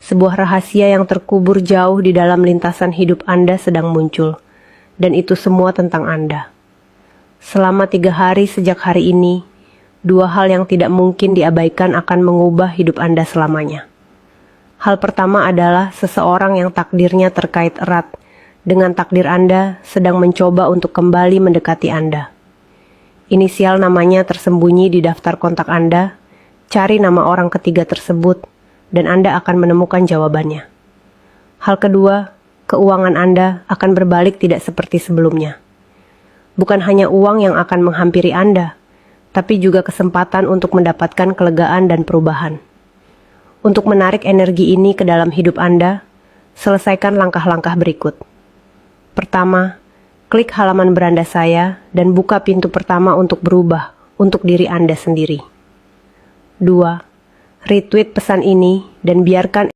Sebuah rahasia yang terkubur jauh di dalam lintasan hidup Anda sedang muncul, dan itu semua tentang Anda. Selama 3 hari sejak hari ini, 2 hal yang tidak mungkin diabaikan akan mengubah hidup Anda selamanya. Hal pertama adalah seseorang yang takdirnya terkait erat dengan takdir Anda sedang mencoba untuk kembali mendekati Anda. Inisial namanya tersembunyi di daftar kontak Anda, cari nama orang ketiga tersebut, dan Anda akan menemukan jawabannya. Hal kedua, keuangan Anda akan berbalik tidak seperti sebelumnya. Bukan hanya uang yang akan menghampiri Anda, tapi juga kesempatan untuk mendapatkan kelegaan dan perubahan. Untuk menarik energi ini ke dalam hidup Anda, selesaikan langkah-langkah berikut. Pertama, klik halaman beranda saya dan buka pintu pertama untuk berubah untuk diri Anda sendiri. 2. Retweet pesan ini dan biarkan